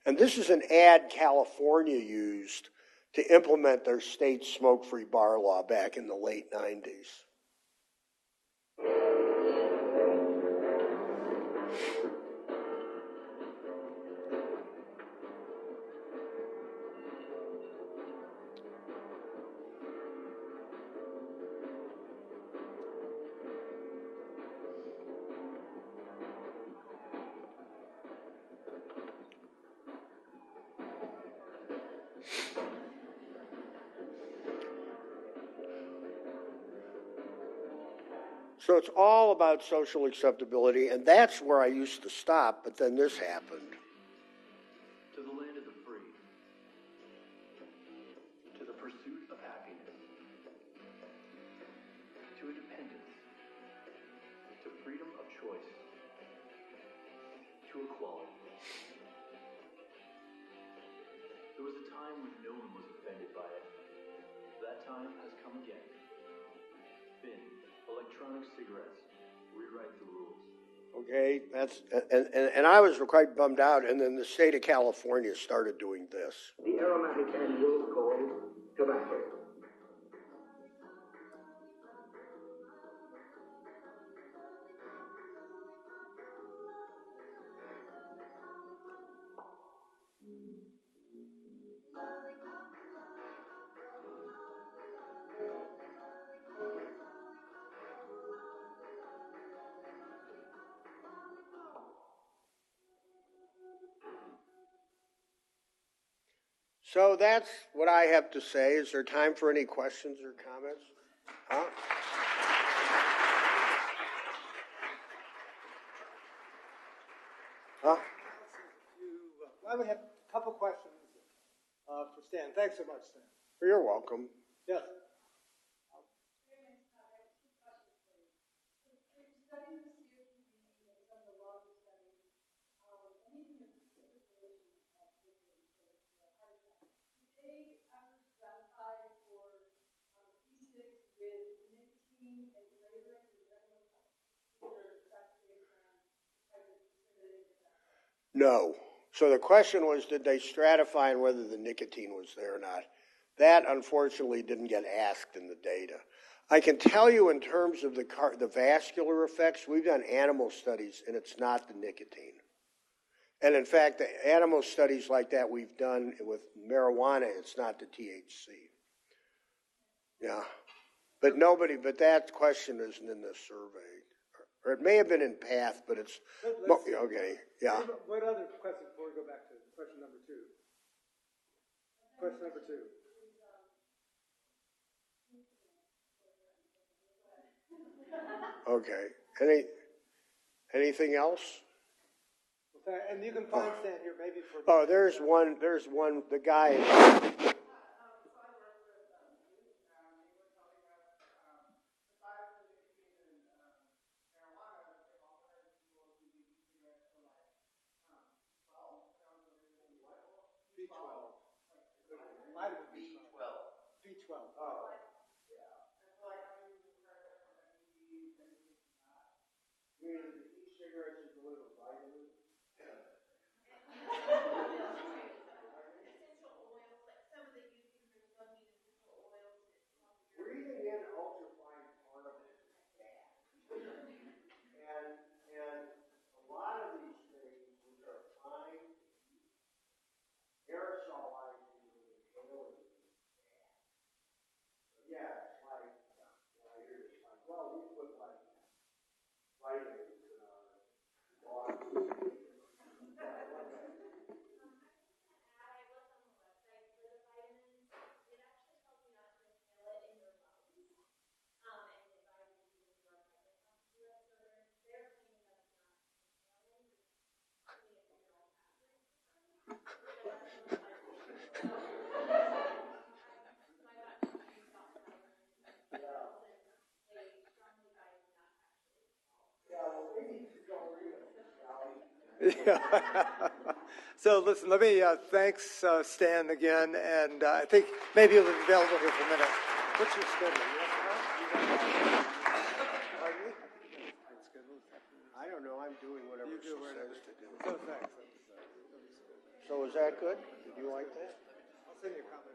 S2: And this is an ad California used to implement their state smoke-free bar law back in the late 90s. So it's all about social acceptability, and that's where I used to stop, but then this happened.
S3: To the land of the free, to the pursuit of happiness, to independence, to freedom of choice, to equality. There was a time when no one was offended by it. That time has come again. Bin, electronic cigarettes, rewrite the rules.
S2: Okay, and I was quite bummed out, and then the state of California started doing this.
S4: The aromatic end was called tobacco.
S2: So that's what I have to say. Is there time for any questions or comments? Huh? Huh?
S1: I would have a couple questions for Stan. Thanks so much, Stan.
S2: You're welcome.
S1: Yes.
S2: No. So the question was, did they stratify on whether the nicotine was there or not? That, unfortunately, didn't get asked in the data. I can tell you in terms of the vascular effects, we've done animal studies, and it's not the nicotine. And in fact, the animal studies like that we've done with marijuana, it's not the THC. Yeah. But that question isn't in this survey. Or it may have been in PATH, but it's, okay, yeah.
S1: What other question before we go back to question number 2? Question number 2.
S2: Okay. Anything else?
S1: And you can find Stan here maybe for...
S2: Oh, there's one, the guy.
S1: B12. Oh.
S2: E-cigarettes is a little vitamin. Breathing in ultrafine particles is bad. And a lot of these things, which are fine, aerosolizing and inhaling is bad. So yeah, it's like, I hear it's like, well, we put like vitamins in our water.
S1: Yeah. So listen, let me thanks Stan again, and I think maybe you'll be available here for a minute. What's your schedule?
S2: I don't know. I'm doing whatever she says to do.
S1: So thanks.
S2: So is that good? Did you like that?
S1: I'll send you a copy.